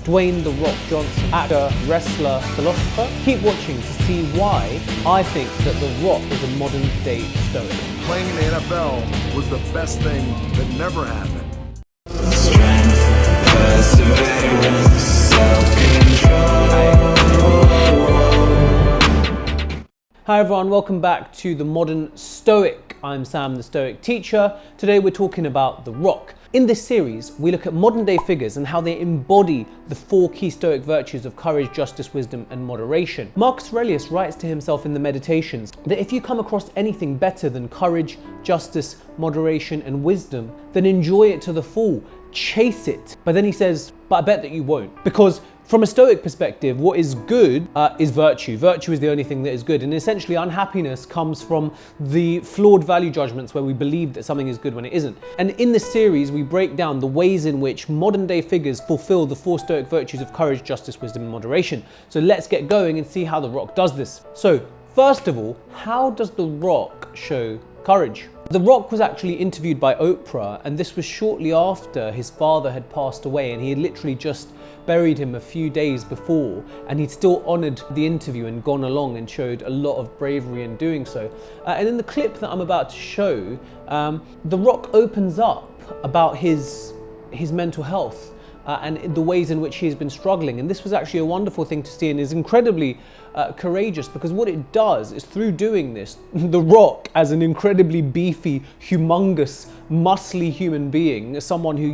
Dwayne "The Rock" Johnson, actor, wrestler, philosopher. Keep watching to see why I think that The Rock is a modern day Stoic. Playing in the NFL was the best thing that never happened. Strength, perseverance, self-control. Hi everyone, welcome back to The Modern Stoic. I'm Sam, the Stoic teacher. Today we're talking about The Rock. In this series, we look at modern day figures and how they embody the four key Stoic virtues of courage, justice, wisdom, and moderation. Marcus Aurelius writes to himself in the Meditations that if you come across anything better than courage, justice, moderation, and wisdom, then enjoy it to the full, chase it. But then he says, but I bet that you won't. Because from a Stoic perspective, what is good is virtue. Virtue is the only thing that is good. And essentially unhappiness comes from the flawed value judgments where we believe that something is good when it isn't. And in this series, we break down the ways in which modern day figures fulfill the four Stoic virtues of courage, justice, wisdom, and moderation. So let's get going and see how The Rock does this. So first of all, how does The Rock show courage? The Rock was actually interviewed by Oprah, and this was shortly after his father had passed away, and he had literally just buried him a few days before, and he'd still honoured the interview and gone along and showed a lot of bravery in doing so. And in the clip that I'm about to show, The Rock opens up about his mental health and the ways in which he's been struggling. And this was actually a wonderful thing to see and is incredibly courageous, because what it does is through doing this, The Rock, as an incredibly beefy, humongous, muscly human being, someone who,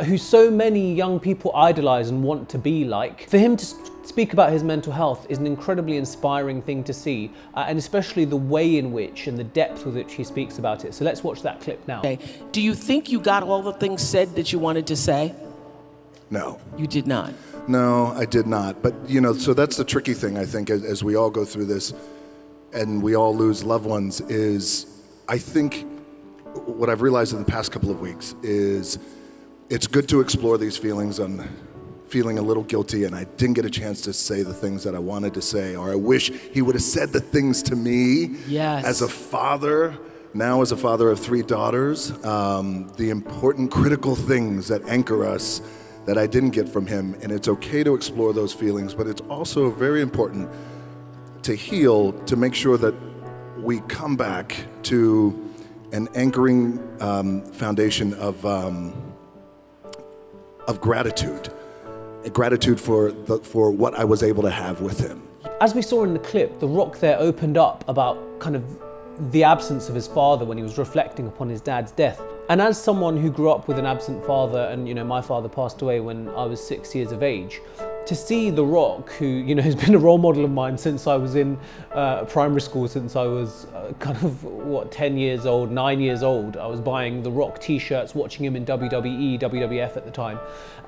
who so many young people idolize and want to be like, for him to speak about his mental health is an incredibly inspiring thing to see, and especially the way in which and the depth with which he speaks about it. So let's watch that clip now. Okay. Do you think you got all the things said that you wanted to say? No. You did not? No, I did not. But, so that's the tricky thing, I think, as we all go through this and we all lose loved ones, is I think what I've realized in the past couple of weeks is it's good to explore these feelings. I'm feeling a little guilty and I didn't get a chance to say the things that I wanted to say, or I wish he would have said the things to me. Yes. As a father, now as a father of three daughters, the important, critical things that anchor us that I didn't get from him. And it's okay to explore those feelings, but it's also very important to heal, to make sure that we come back to an anchoring foundation of gratitude. Gratitude for what I was able to have with him. As we saw in the clip, The Rock there opened up about kind of the absence of his father when he was reflecting upon his dad's death. And as someone who grew up with an absent father, and my father passed away when I was 6 years of age, to see The Rock, who has been a role model of mine since I was in primary school, since I was 10 years old, 9 years old. I was buying The Rock t-shirts, watching him in WWE, WWF at the time.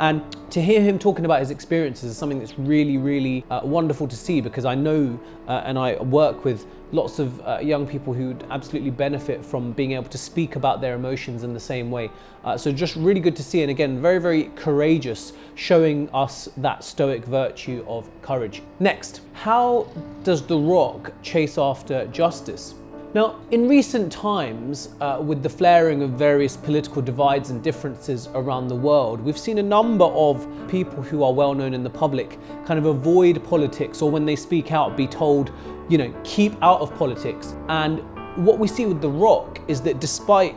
And to hear him talking about his experiences is something that's really, really wonderful to see, because I know and I work with lots of young people who would absolutely benefit from being able to speak about their emotions in the same way. So just really good to see, and again, very, very courageous, showing us that Stoic virtue of courage. Next, how does The Rock chase after justice? Now, in recent times, with the flaring of various political divides and differences around the world, we've seen a number of people who are well known in the public kind of avoid politics, or when they speak out, be told, keep out of politics. And what we see with The Rock is that despite,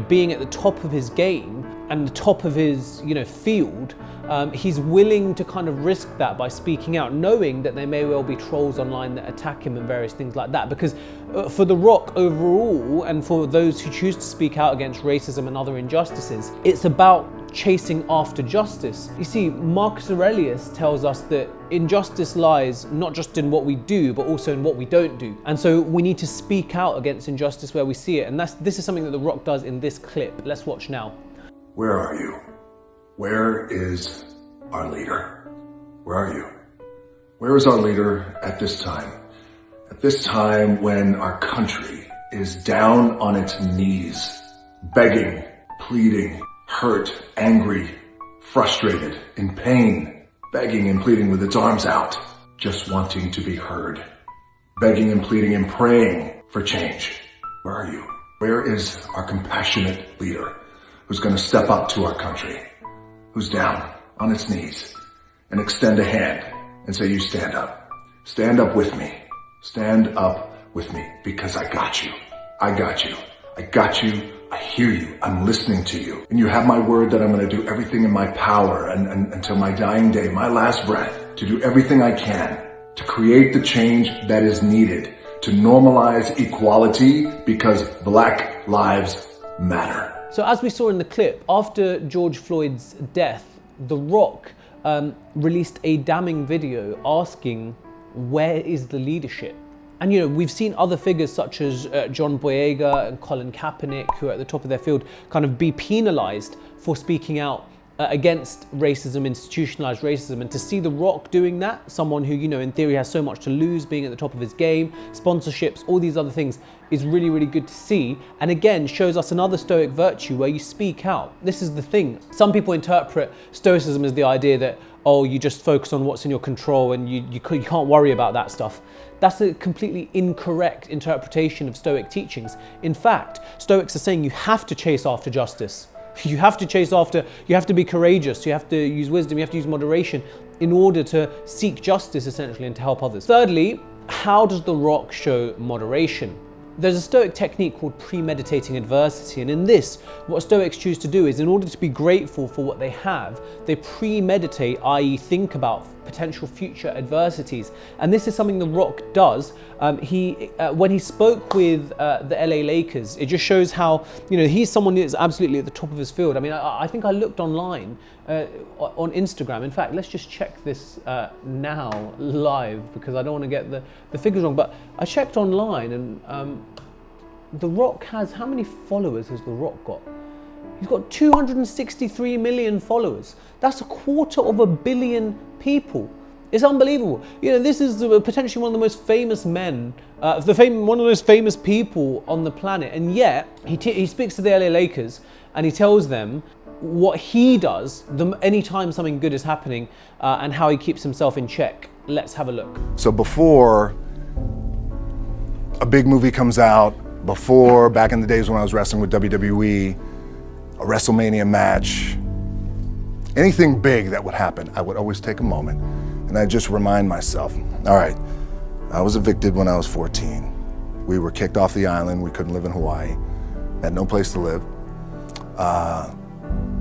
being at the top of his game and the top of his, field, he's willing to kind of risk that by speaking out, knowing that there may well be trolls online that attack him and various things like that. Because for The Rock overall, and for those who choose to speak out against racism and other injustices, it's about chasing after justice. You see, Marcus Aurelius tells us that injustice lies not just in what we do, but also in what we don't do. And so we need to speak out against injustice where we see it. And this is something that The Rock does in this clip. Let's watch now. Where are you? Where is our leader? Where are you? Where is our leader at this time? At this time when our country is down on its knees, begging, pleading, hurt, angry, frustrated, in pain, begging and pleading with its arms out, just wanting to be heard, begging and pleading and praying for change. Where are you? Where is our compassionate leader who's going to step up to our country, who's down on its knees and extend a hand and say, you stand up. Stand up with me. Stand up with me because I got you. I got you. I got you. I hear you. I'm listening to you. And you have my word that I'm going to do everything in my power and until my dying day, my last breath, to do everything I can to create the change that is needed to normalize equality because Black lives matter. So as we saw in the clip, after George Floyd's death, The Rock released a damning video asking, where is the leadership? And you know, we've seen other figures such as John Boyega and Colin Kaepernick, who are at the top of their field, kind of be penalized for speaking out against racism, institutionalized racism. And to see The Rock doing that, someone who, you know, in theory has so much to lose, being at the top of his game, sponsorships, all these other things, is really, really good to see. And again, shows us another Stoic virtue where you speak out. This is the thing. Some people interpret Stoicism as the idea that, oh, you just focus on what's in your control and you can't worry about that stuff. That's a completely incorrect interpretation of Stoic teachings. In fact, Stoics are saying you have to chase after justice. You have to chase after, you have to be courageous, you have to use wisdom, you have to use moderation in order to seek justice essentially and to help others. Thirdly, how does The Rock show moderation? There's a Stoic technique called premeditating adversity, and in this, what Stoics choose to do is, in order to be grateful for what they have, they premeditate, i.e. think about potential future adversities. And this is something The Rock does. When he spoke with the LA Lakers, it just shows how, you know, he's someone that's absolutely at the top of his field. I mean, I think I looked online on Instagram. In fact, let's just check this now live because I don't want to get the figures wrong. But I checked online and The Rock has, how many followers has The Rock got? He's got 263 million followers. That's 250 million people. It's unbelievable. You know, this is potentially one of the most famous men, one of the most famous people on the planet, and yet he speaks to the LA Lakers and he tells them what he does anytime something good is happening and how he keeps himself in check. Let's have a look. So before a big movie comes out, before back in the days when I was wrestling with WWE, a WrestleMania match, anything big that would happen, I would always take a moment and I'd just remind myself, all right, I was evicted when I was 14. We were kicked off the island. We couldn't live in Hawaii. Had no place to live. A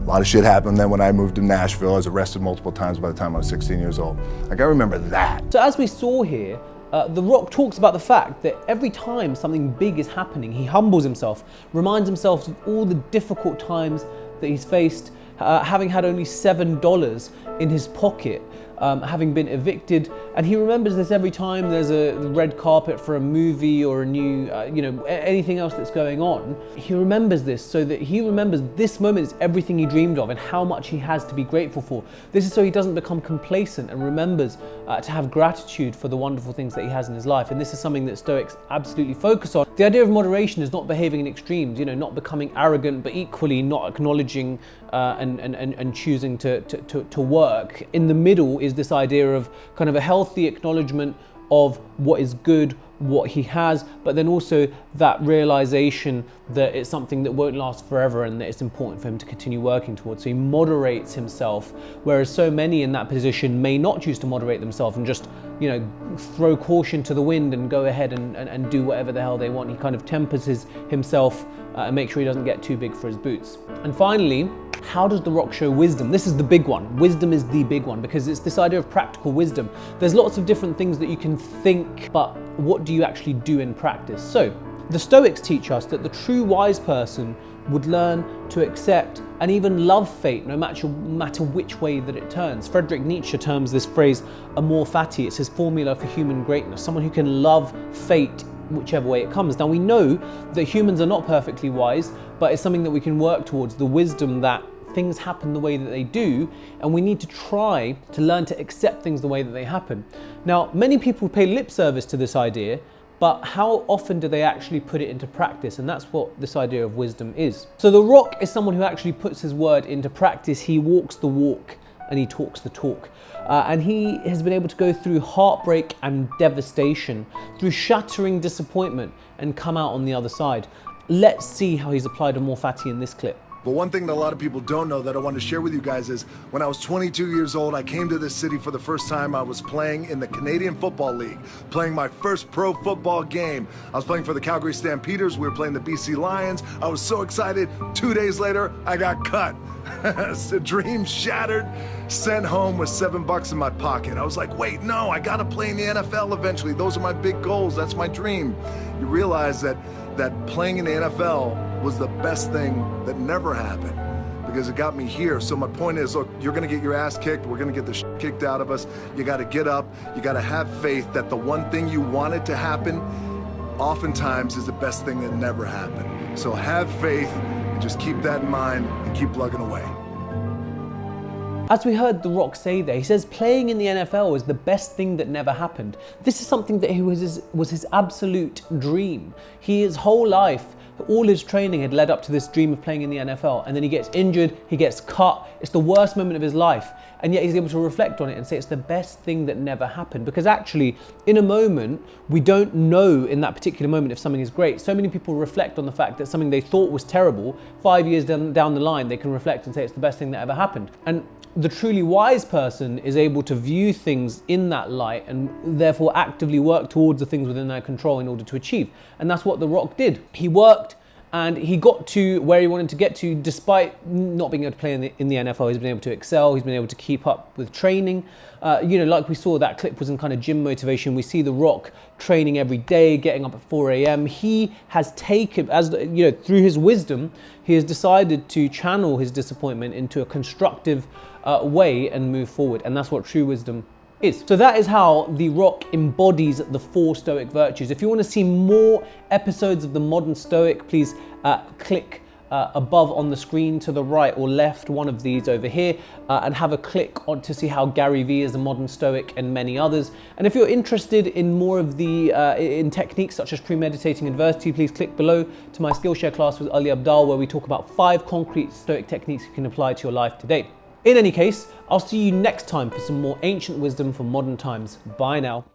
lot of shit happened then when I moved to Nashville. I was arrested multiple times by the time I was 16 years old. Like, I remember that. So as we saw here, The Rock talks about the fact that every time something big is happening, he humbles himself, reminds himself of all the difficult times that he's faced, having had only $7 in his pocket, having been evicted. And he remembers this every time there's a red carpet for a movie or a new, anything else that's going on. He remembers this so that he remembers this moment is everything he dreamed of and how much he has to be grateful for. This is so he doesn't become complacent and remembers to have gratitude for the wonderful things that he has in his life. And this is something that Stoics absolutely focus on. The idea of moderation is not behaving in extremes, not becoming arrogant, but equally not acknowledging and choosing to work. In the middle is this idea of kind of a healthy acknowledgement of what is good, what he has, but then also that realization that it's something that won't last forever and that it's important for him to continue working towards. So he moderates himself, whereas so many in that position may not choose to moderate themselves and just, throw caution to the wind and go ahead and do whatever the hell they want. He kind of tempers himself and makes sure he doesn't get too big for his boots. And finally, how does The Rock show wisdom? This is the big one. Wisdom is the big one because it's this idea of practical wisdom. There's lots of different things that you can think, but what do you actually do in practice? So the Stoics teach us that the true wise person would learn to accept and even love fate, no matter which way that it turns. Friedrich Nietzsche terms this phrase amor fati. It's his formula for human greatness, someone who can love fate whichever way it comes. Now we know that humans are not perfectly wise, but it's something that we can work towards, the wisdom that things happen the way that they do, and we need to try to learn to accept things the way that they happen. Now, many people pay lip service to this idea, but how often do they actually put it into practice? And that's what this idea of wisdom is. So The Rock is someone who actually puts his word into practice. He walks the walk and he talks the talk. And he has been able to go through heartbreak and devastation, through shattering disappointment, and come out on the other side. Let's see how he's applied amor fati in this clip. But one thing that a lot of people don't know that I want to share with you guys is when I was 22 years old, I came to this city for the first time. I was playing in the Canadian Football League, playing my first pro football game. I was playing for the Calgary Stampeders. We were playing the BC Lions. I was so excited. 2 days later, I got cut. The dream shattered, sent home with $7 in my pocket. I was like, wait, no, I gotta play in the NFL eventually. Those are my big goals. That's my dream. You realize that playing in the NFL was the best thing that never happened because it got me here. So my point is, look, you're gonna get your ass kicked. We're gonna get the shit kicked out of us. You gotta get up. You gotta have faith that the one thing you wanted to happen oftentimes is the best thing that never happened. So have faith and just keep that in mind and keep plugging away. As we heard The Rock say there, he says playing in the NFL is the best thing that never happened. This is something that was his absolute dream. His whole life, all his training had led up to this dream of playing in the NFL, and then he gets injured, he gets cut. It's the worst moment of his life, and yet he's able to reflect on it and say it's the best thing that never happened. Because actually, in a moment, we don't know in that particular moment if something is great. So many people reflect on the fact that something they thought was terrible, 5 years down the line, they can reflect and say it's the best thing that ever happened. And the truly wise person is able to view things in that light and therefore actively work towards the things within their control in order to achieve. And that's what The Rock did. He worked and he got to where he wanted to get to despite not being able to play in the NFL. He's been able to excel, he's been able to keep up with training. Like we saw, that clip was in kind of gym motivation. We see The Rock training every day, getting up at 4 a.m. He has taken, through his wisdom, he has decided to channel his disappointment into a constructive way and move forward. And that's what true wisdom is. So that is how The Rock embodies the 4 Stoic virtues. If you want to see more episodes of The Modern Stoic, please click above on the screen to the right or left, one of these over here, and have a click on to see how Gary Vee is a modern Stoic and many others. And if you're interested in more of the in techniques such as premeditating adversity, please click below to my Skillshare class with Ali Abdal, where we talk about 5 concrete Stoic techniques you can apply to your life today. In any case, I'll see you next time for some more ancient wisdom for modern times. Bye now.